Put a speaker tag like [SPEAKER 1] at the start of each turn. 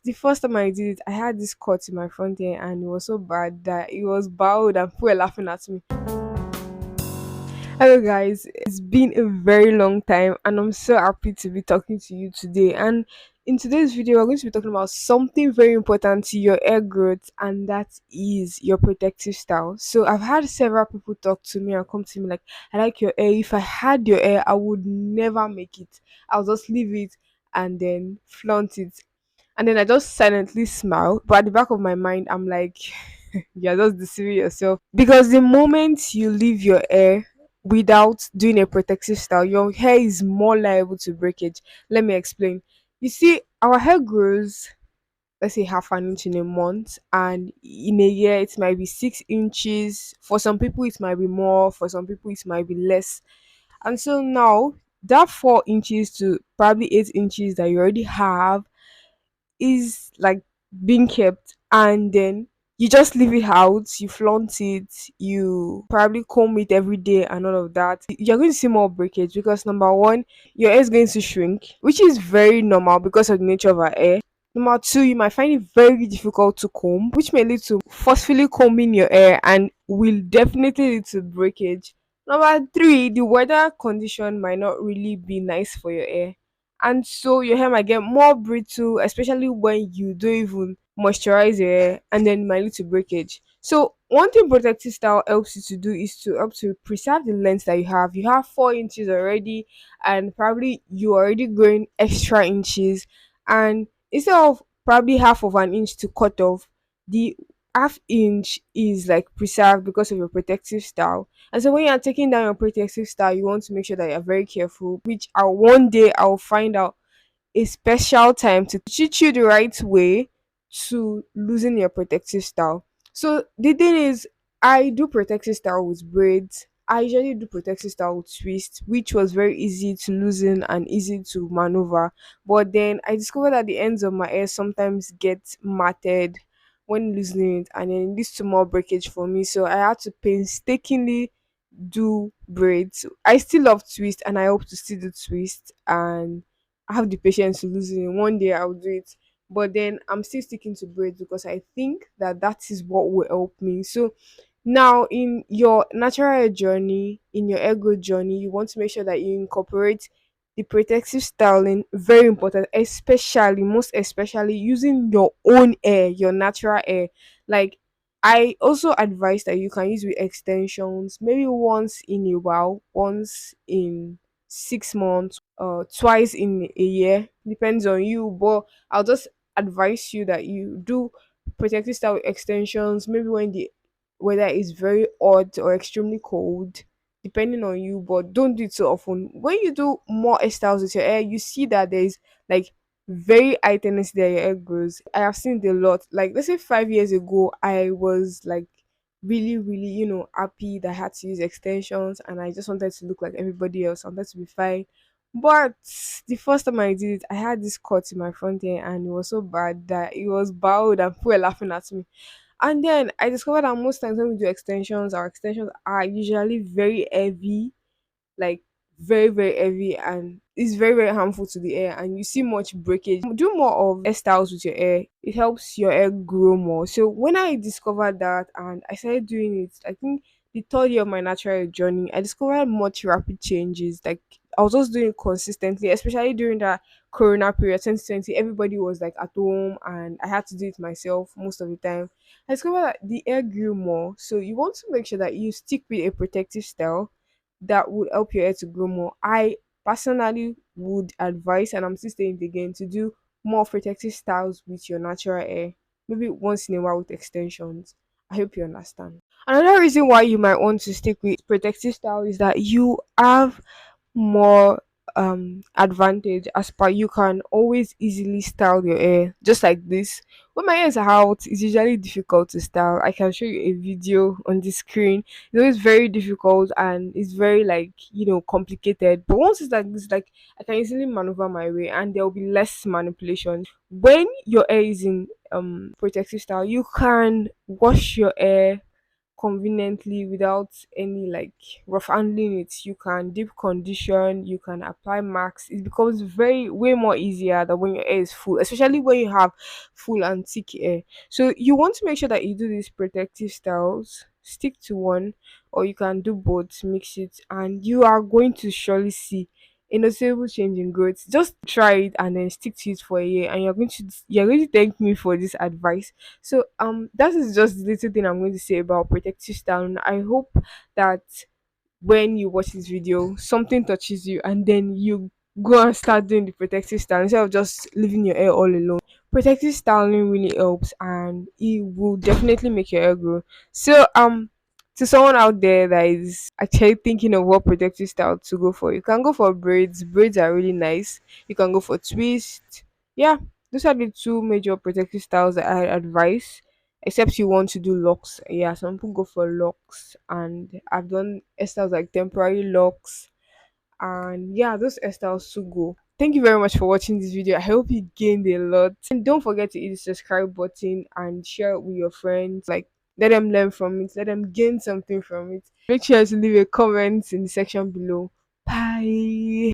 [SPEAKER 1] the first time I did it, I had this cut in my front ear, and it was so bad that it was bowed, and people were laughing at me. Hello, guys. It's been a very long time, and I'm so happy to be talking to you today. And in today's video, we're going to be talking about something very important to your hair growth, and that is your protective style. So, I've had several people talk to me and come to me like, I like your hair. If I had your hair, I would never make it. I'll just leave it and then flaunt it. And then I just silently smile. But at the back of my mind, I'm like, you're just deceiving yourself. Because the moment you leave your hair without doing a protective style, your hair is more liable to breakage. Let me explain. You see, our hair grows, let's say, half an inch in a month, and in a year, it might be 6 inches. For some people, it might be more, for some people, it might be less. And so now, that 4 inches to probably 8 inches that you already have is like being kept, and then you just leave it out, you flaunt it, you probably comb it every day and all of that. You're going to see more breakage because number one, your hair is going to shrink, which is very normal because of the nature of our hair. Number two, you might find it very difficult to comb, which may lead to forcefully combing your hair and will definitely lead to breakage. Number three, the weather condition might not really be nice for your hair, and so your hair might get more brittle, especially when you don't even moisturize your hair, and then it might lead to breakage. So one thing protective style helps you to do is to help to preserve the length that you have. You have 4 inches already, and probably you already growing extra inches, and instead of probably half of an inch to cut off, the half inch is like preserved because of your protective style. And so when you are taking down your protective style, you want to make sure that you're very careful, which one day I'll find out a special time to teach you the right way to losing your protective style. So the thing is, I do protective style with braids. I usually do protective style with twist, which was very easy to loosen and easy to maneuver. But then I discovered that the ends of my hair sometimes get matted when loosening it, and then it leads to more breakage for me. So I had to painstakingly do braids. I still love twist, and I hope to still do twist, and I have the patience to loosen it. One day I'll do it. But then I'm still sticking to braids because I think that that is what will help me. So now in your natural hair journey, in your hair growth journey, you want to make sure that you incorporate the protective styling. Very important, especially, most especially, using your own hair, your natural hair. Like, I also advise that you can use with extensions, maybe once in a while, once in 6 months, twice in a year, depends on you. But I'll just advise you that you do protective style extensions, maybe when the weather is very hot or extremely cold, depending on you. But don't do it so often. When you do more hairstyles with your hair, you see that there is like very high tendency that your hair grows. I have seen it a lot. Like, let's say 5 years ago, I was like really, really, happy that I had to use extensions, and I just wanted to look like everybody else. I wanted to be fine. But the first time I did it, I had this cut in my front ear, and it was so bad that it was bowed, and people were laughing at me. And then I discovered that most times when we do extensions, our extensions are usually very heavy, like very, very heavy, and it's very, very harmful to the hair, and you see much breakage. Do more of hairstyles with your hair. It helps your hair grow more. So when I discovered that and I started doing it, I think the third year of my natural hair journey, I discovered much rapid changes. Like, I was just doing it consistently, especially during that corona period 2020. Everybody was like at home, and I had to do it myself most of the time. I discovered that the hair grew more. So you want to make sure that you stick with a protective style that would help your hair to grow more. I personally would advise, and I'm still saying it again, to do more protective styles with your natural hair. Maybe once in a while with extensions. I hope you understand. Another reason why you might want to stick with protective style is that you have more advantage, as per you can always easily style your hair just like this. When my hair is out, it's usually difficult to style. I can show you a video on the screen. It's always very difficult, and it's very, like, complicated. But once it's like this, like, I can easily maneuver my way, and there will be less manipulation. When your hair is in protective style, you can wash your hair conveniently without any like rough handling it. You can deep condition, you can apply marks. It becomes very way more easier than when your hair is full, especially when you have full and thick hair. So you want to make sure that you do these protective styles, stick to one, or you can do both, mix it, and you are going to surely see a noticeable change in growth. Just try it and then stick to it for a year, and you're going to thank me for this advice. So that is just the little thing I'm going to say about protective style. And I hope that when you watch this video, something touches you, and then you go and start doing the protective style instead of just leaving your hair all alone. Protective styling really helps, and it will definitely make your hair grow. So to someone out there that is actually thinking of what protective style to go for, you can go for braids. Braids are really nice. You can go for twist. Yeah, those are the two major protective styles that I advise. Except you want to do locks. Yeah, some people go for locks, and I've done hairstyles like temporary locks, and yeah, those hairstyles to go. Thank you very much for watching this video. I hope you gained a lot. And don't forget to hit the subscribe button and share it with your friends. Like, let them learn from it, let them gain something from it. Make sure to leave a comment in the section below. Bye.